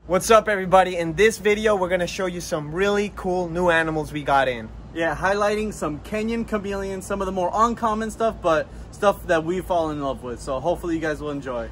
What's up, everybody? In this video, we're going to show you some really cool new animals we got in. Yeah, highlighting some Kenyan chameleons, some of the more uncommon stuff, but stuff that we fall in love with. So hopefully you guys will enjoy.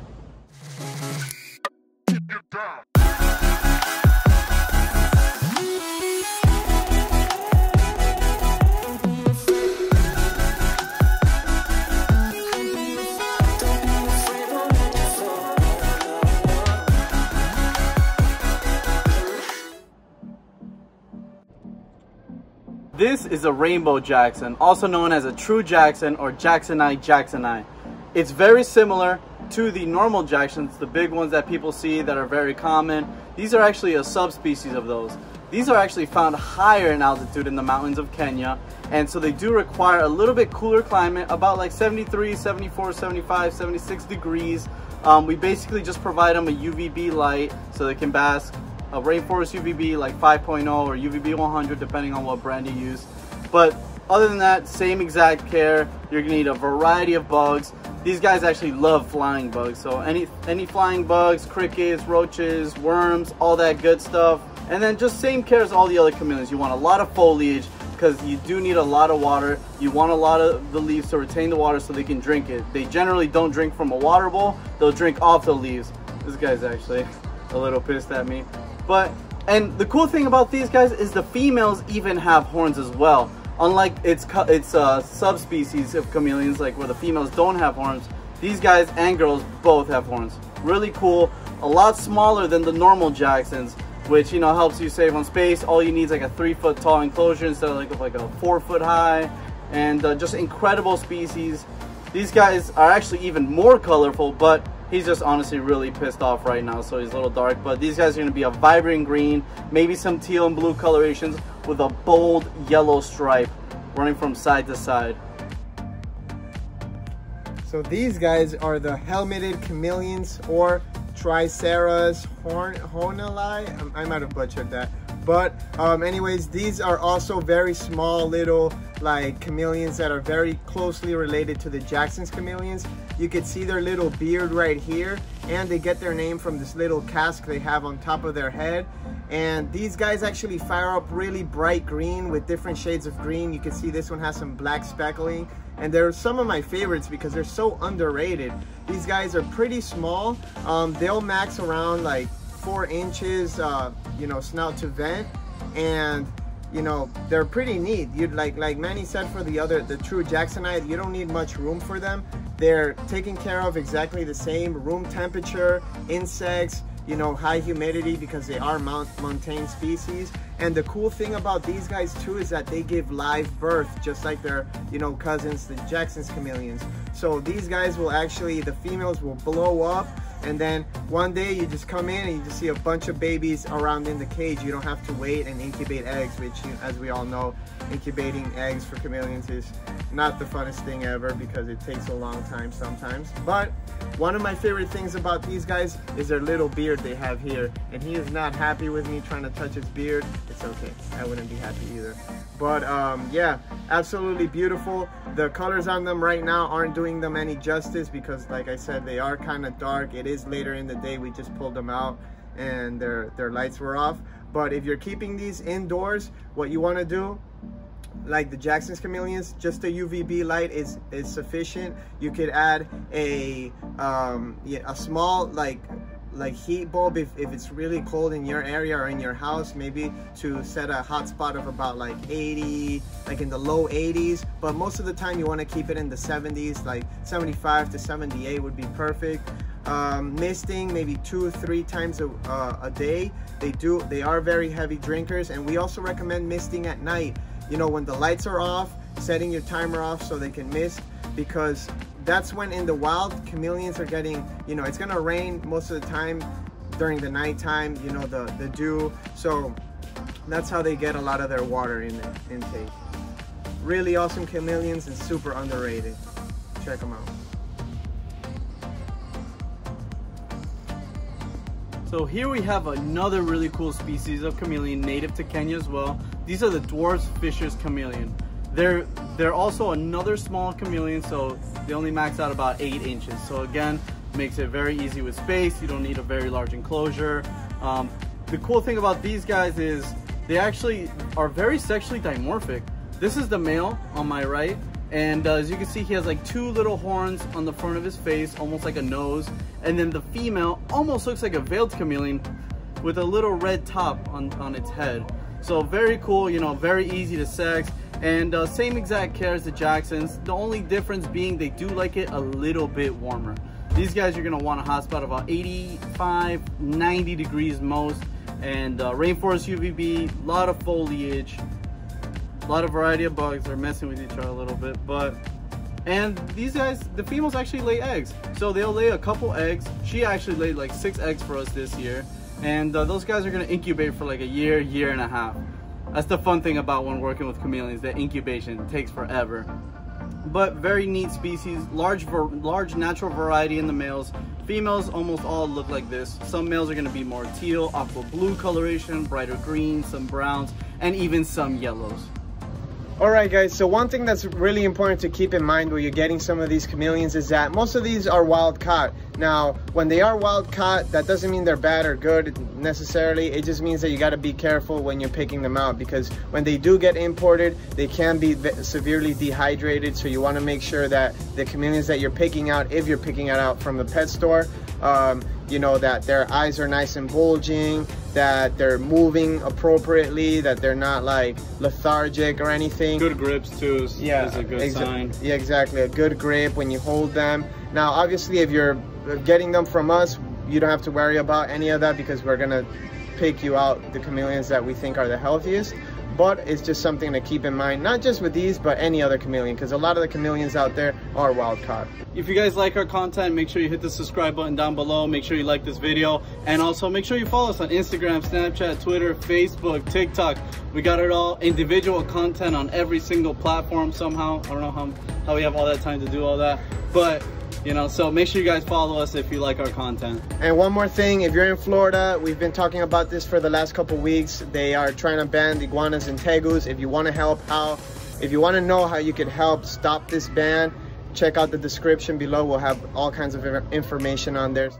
This is a rainbow Jackson, also known as a true Jackson or jacksoni. It's very similar to the normal Jacksons, the big ones that people see that are very common. These are actually a subspecies of those. These are actually found higher in altitude in the mountains of Kenya, and so they do require a little bit cooler climate, about like 73, 74, 75, 76 degrees. We basically just provide them a UVB light so they can bask. A rainforest UVB like 5.0 or UVB 100 depending on what brand you use. But other than that, same exact care. You're gonna need a variety of bugs. These guys actually love flying bugs, so any flying bugs, crickets, roaches, worms, all that good stuff. And then just same care as all the other chameleons. You want a lot of foliage because you do need a lot of water. You want a lot of the leaves to retain the water so they can drink it. They generally don't drink from a water bowl, they'll drink off the leaves. This guy's actually a little pissed at me. And the cool thing about these guys is the females even have horns as well. Unlike its subspecies of chameleons, like where the females don't have horns, these guys and girls both have horns. Really cool. A lot smaller than the normal Jacksons, which, you know, helps you save on space. All you need is like a 3-foot tall enclosure instead of like a 4-foot high. And just incredible species. These guys are actually even more colorful, but he's just honestly really pissed off right now, so he's a little dark. But these guys are going to be a vibrant green, maybe some teal and blue colorations with a bold yellow stripe running from side to side. So these guys are the helmeted chameleons, or Triceras hornali. I might have butchered that. But anyways, these are also very small little like chameleons that are very closely related to the Jackson's chameleons. You can see their little beard right here, and they get their name from this little casque they have on top of their head. And these guys actually fire up really bright green with different shades of green. You can see this one has some black speckling, and they're some of my favorites because they're so underrated. These guys are pretty small. They'll max around like 4 inches, you know, snout to vent, and you know, they're pretty neat. You'd like Manny said, for the true Jacksonite, you don't need much room for them. They're taken care of exactly the same, room temperature, insects, you know, high humidity, because they are montane species. And the cool thing about these guys too is that they give live birth, just like their, you know, cousins, the Jackson's chameleons. So these guys will actually, the females will blow up, and then one day you just come in and you just see a bunch of babies around in the cage. You don't have to wait and incubate eggs, which, as we all know, incubating eggs for chameleons is not the funnest thing ever because it takes a long time sometimes. But one of my favorite things about these guys is their little beard they have here, and he is not happy with me trying to touch his beard. It's okay, I wouldn't be happy either. But yeah, absolutely beautiful. The colors on them right now aren't doing them any justice because, like I said, they are kind of dark. It is later in the day, we just pulled them out and their lights were off. But if you're keeping these indoors, what you want to do, like the Jackson's chameleons, just a UVB light is sufficient. You could add a small like heat bulb if it's really cold in your area or in your house, maybe to set a hot spot of about like 80, like in the low 80s. But most of the time you want to keep it in the 70s, like 75 to 78 would be perfect. Misting maybe 2 or 3 times a day. They are very heavy drinkers, and we also recommend misting at night. You know, when the lights are off, setting your timer off so they can mist, because that's when in the wild chameleons are getting, you know, it's gonna rain most of the time during the nighttime, you know, the dew. So that's how they get a lot of their water intake. Really awesome chameleons and super underrated. Check them out. So here we have another really cool species of chameleon native to Kenya as well. These are the Dwarf Fischers chameleon. They're also another small chameleon, so they only max out about 8 inches. So again, makes it very easy with space. You don't need a very large enclosure. The cool thing about these guys is they actually are very sexually dimorphic. This is the male on my right, and as you can see, he has like 2 little horns on the front of his face, almost like a nose, and then the female almost looks like a veiled chameleon with a little red top on its head. So very cool, you know, very easy to sex, and same exact care as the Jacksons. The only difference being they do like it a little bit warmer. These guys, you're gonna want a hot spot about 85, 90 degrees most, and rainforest UVB, a lot of foliage, a lot of variety of bugs. They're messing with each other a little bit, and these guys, the females actually lay eggs. So they'll lay a couple eggs. She actually laid like 6 eggs for us this year. And those guys are gonna incubate for like a year, year and a half. That's the fun thing about when working with chameleons, that incubation takes forever. But very neat species, large natural variety in the males. Females almost all look like this. Some males are gonna be more teal, aqua blue coloration, brighter green, some browns, and even some yellows. Alright guys, so one thing that's really important to keep in mind when you're getting some of these chameleons is that most of these are wild caught. Now, when they are wild caught, that doesn't mean they're bad or good necessarily. It just means that you got to be careful when you're picking them out, because when they do get imported, they can be severely dehydrated. So you want to make sure that the chameleons that you're picking out, if you're picking it out from the pet store, you know, that their eyes are nice and bulging, that they're moving appropriately, that they're not like lethargic or anything. Good grips too is a good sign. Yeah, exactly. A good grip when you hold them. Now, obviously, if you're getting them from us, you don't have to worry about any of that, because we're gonna pick you out the chameleons that we think are the healthiest. But it's just something to keep in mind, not just with these, but any other chameleon, because a lot of the chameleons out there are wild caught. If you guys like our content, make sure you hit the subscribe button down below. Make sure you like this video, and also make sure you follow us on Instagram, Snapchat, Twitter, Facebook, TikTok. We got it all, individual content on every single platform somehow. I don't know how we have all that time to do all that, but you know, so make sure you guys follow us if you like our content. And one more thing, if you're in Florida, we've been talking about this for the last couple weeks. They are trying to ban the iguanas and tegus. If you want to help, if you want to know how you could help stop this ban, check out the description below. We'll have all kinds of information on there.